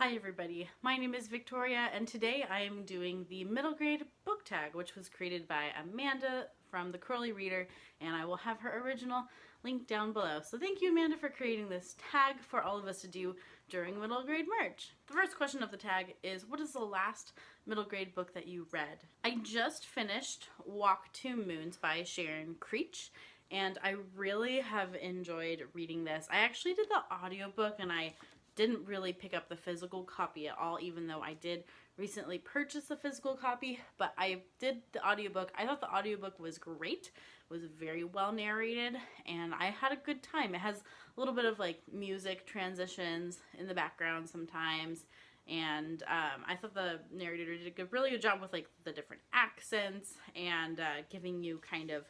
Hi everybody, my name is Victoria and today I am doing the middle grade book tag, which was created by Amanda from the Curly Reader, and I will have her original linked down below. So thank you, Amanda, for creating this tag for all of us to do during middle grade merch. The first question of the tag is, what is the last middle grade book that you read? I just finished Walk to Moons by Sharon Creech, and I really have enjoyed reading this. I actually did the audiobook and I didn't really pick up the physical copy at all, even though I did recently purchase a physical copy, but I did the audiobook. I thought the audiobook was great. It was very well narrated and I had a good time. It has a little bit of like music transitions in the background sometimes, and I thought the narrator did a really good job with like the different accents and giving you kind of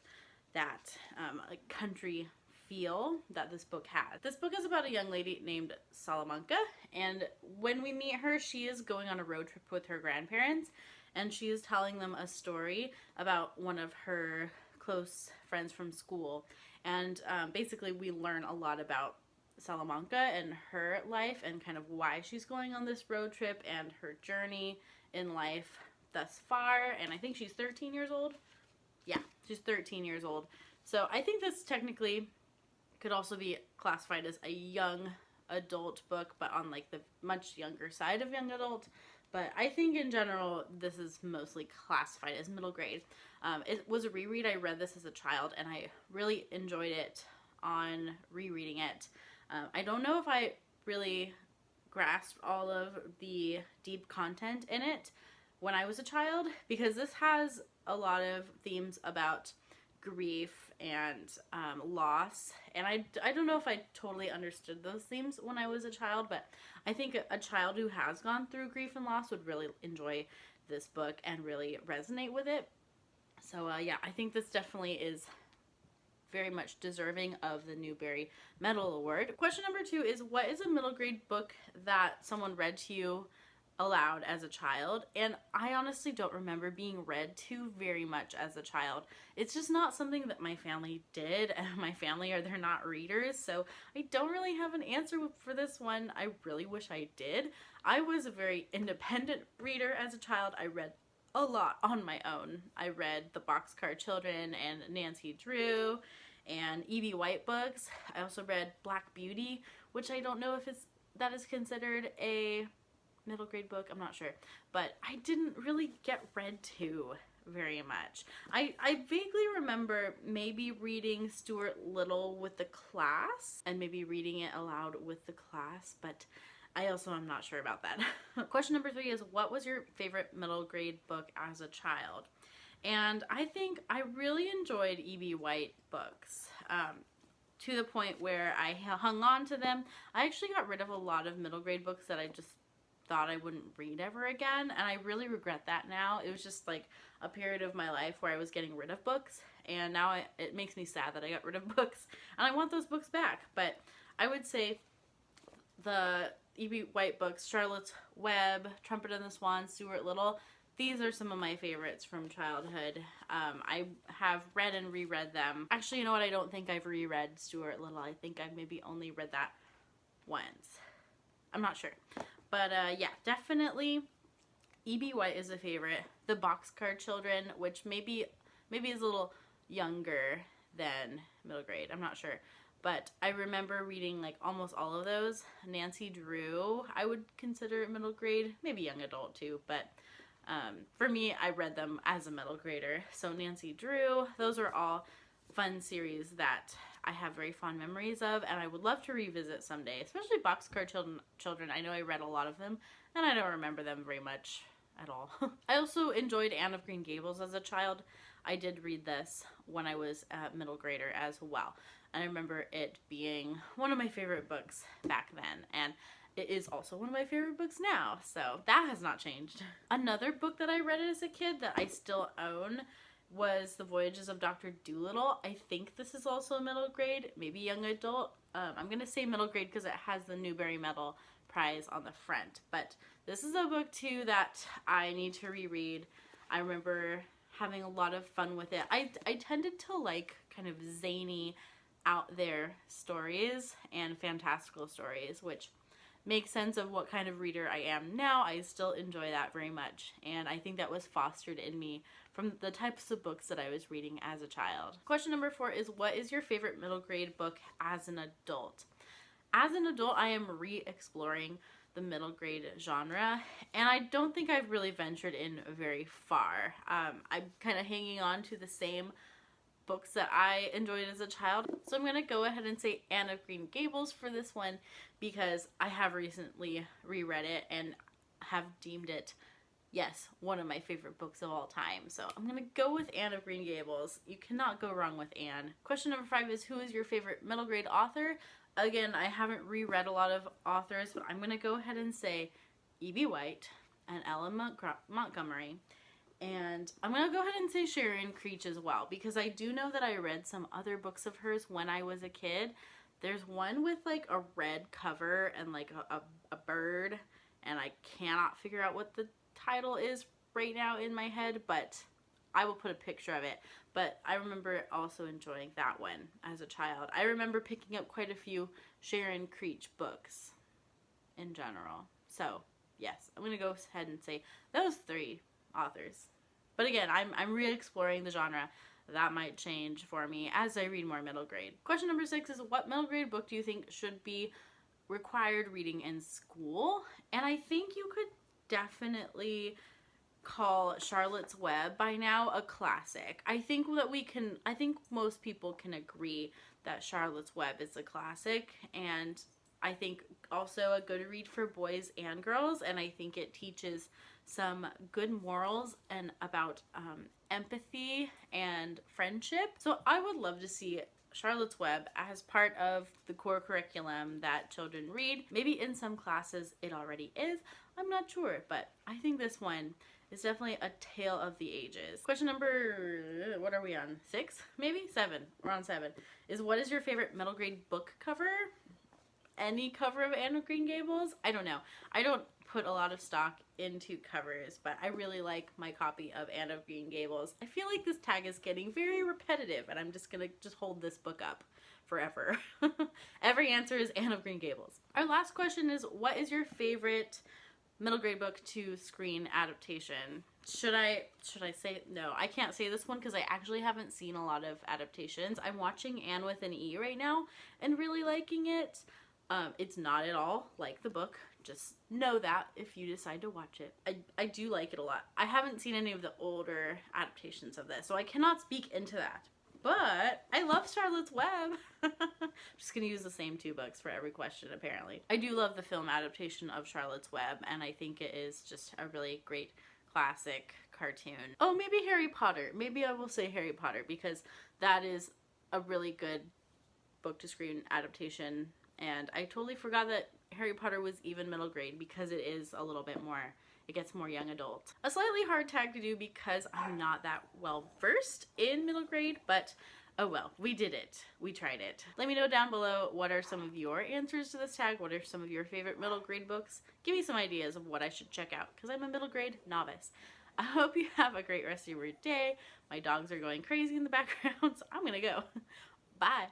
that like country feel that this book had. This book is about a young lady named Salamanca, and when we meet her, she is going on a road trip with her grandparents, and she is telling them a story about one of her close friends from school. And basically we learn a lot about Salamanca and her life and kind of why she's going on this road trip and her journey in life thus far. And I think she's 13 years old. Yeah, she's 13 years old. So I think this technically could also be classified as a young adult book, but on like the much younger side of young adult. But I think in general this is mostly classified as middle grade. It was a reread. I read this as a child and I really enjoyed it on rereading it. I don't know if I really grasped all of the deep content in it when I was a child, because this has a lot of themes about grief and loss, and I don't know if I totally understood those themes when I was a child, but I think a child who has gone through grief and loss would really enjoy this book and really resonate with it. So yeah, I think this definitely is very much deserving of the Newbery Medal Award. Question number 2 is, what is a middle grade book that someone read to you aloud as a child? And I honestly don't remember being read to very much as a child. It's just not something that my family did, and my family they're not readers, so I don't really have an answer for this one. I really wish I did. I was a very independent reader as a child. I read a lot on my own. I read the Boxcar Children and Nancy Drew and E.B. White books. I also read Black Beauty, which I don't know if that is considered a middle grade book, I'm not sure, but I didn't really get read to very much. I vaguely remember maybe reading Stuart Little with the class and maybe reading it aloud with the class, but I also am not sure about that. Question number 3 is, what was your favorite middle grade book as a child? And I think I really enjoyed E.B. White books. To the point where I hung on to them. I actually got rid of a lot of middle grade books that I just thought I wouldn't read ever again, and I really regret that now. It was just like a period of my life where I was getting rid of books, and now it makes me sad that I got rid of books, and I want those books back. But I would say the E.B. White books, Charlotte's Web, Trumpet and the Swan, Stuart Little, these are some of my favorites from childhood. I have read and reread them. Actually, you know what? I don't think I've reread Stuart Little. I think I've maybe only read that once. I'm not sure. But yeah, definitely E.B. White is a favorite. The Boxcar Children, which maybe is a little younger than middle grade. I'm not sure. But I remember reading like almost all of those. Nancy Drew, I would consider middle grade, maybe young adult too, but for me, I read them as a middle grader. So Nancy Drew, those are all fun series that I have very fond memories of, and I would love to revisit someday, especially Boxcar Children. I know I read a lot of them, and I don't remember them very much at all. I also enjoyed Anne of Green Gables as a child. I did read this when I was a middle grader as well, and I remember it being one of my favorite books back then, and it is also one of my favorite books now, so that has not changed. Another book that I read as a kid that I still own was The Voyages of Dr. Dolittle. I think this is also middle grade, maybe young adult. I'm gonna say middle grade because it has the Newbery Medal Prize on the front, but this is a book too that I need to reread. I remember having a lot of fun with it. I tended to like kind of zany, out there stories and fantastical stories, which make sense of what kind of reader I am now, I still enjoy that very much. And I think that was fostered in me from the types of books that I was reading as a child. Question number 4 is, what is your favorite middle grade book as an adult? As an adult, I am re-exploring the middle grade genre, and I don't think I've really ventured in very far. I'm kind of hanging on to the same books that I enjoyed as a child. So I'm going to go ahead and say Anne of Green Gables for this one, because I have recently reread it and have deemed it, yes, one of my favorite books of all time. So I'm going to go with Anne of Green Gables. You cannot go wrong with Anne. Question number 5 is, who is your favorite middle grade author? Again, I haven't reread a lot of authors, but I'm going to go ahead and say E.B. White and Ellen Montgomery. And I'm going to go ahead and say Sharon Creech as well, because I do know that I read some other books of hers when I was a kid. There's one with like a red cover and like a bird, and I cannot figure out what the title is right now in my head, but I will put a picture of it. But I remember also enjoying that one as a child. I remember picking up quite a few Sharon Creech books in general. So yes, I'm going to go ahead and say those 3 authors. But again, I'm re-exploring the genre. That might change for me as I read more middle grade. Question number 6 is, what middle grade book do you think should be required reading in school? And I think you could definitely call Charlotte's Web by now a classic. I think most people can agree that Charlotte's Web is a classic, and I think also a good read for boys and girls, and I think it teaches some good morals and about empathy and friendship. So I would love to see Charlotte's Web as part of the core curriculum that children read. Maybe in some classes it already is. I'm not sure, but I think this one is definitely a tale of the ages. Question number, what are we on? 6? Maybe? 7. We're on 7. Is, what is your favorite middle grade book cover? Any cover of Anne of Green Gables? I don't know. I don't put a lot of stock into covers, but I really like my copy of Anne of Green Gables. I feel like this tag is getting very repetitive, and I'm just gonna hold this book up forever. Every answer is Anne of Green Gables. Our last question is, what is your favorite middle grade book to screen adaptation? Should I say, no, I can't say this one because I actually haven't seen a lot of adaptations. I'm watching Anne with an E right now and really liking it. It's not at all like the book. Just know that if you decide to watch it. I do like it a lot. I haven't seen any of the older adaptations of this, so I cannot speak into that. But I love Charlotte's Web. I'm just going to use the same 2 books for every question, apparently. I do love the film adaptation of Charlotte's Web, and I think it is just a really great classic cartoon. Oh, maybe Harry Potter. Maybe I will say Harry Potter, because that is a really good book to screen adaptation. And I totally forgot that Harry Potter was even middle grade, because it is a little bit more, it gets more young adult. A slightly hard tag to do because I'm not that well versed in middle grade, but oh well, we did it. We tried it. Let me know down below, what are some of your answers to this tag? What are some of your favorite middle grade books? Give me some ideas of what I should check out, because I'm a middle grade novice. I hope you have a great rest of your day. My dogs are going crazy in the background, so I'm gonna go. Bye.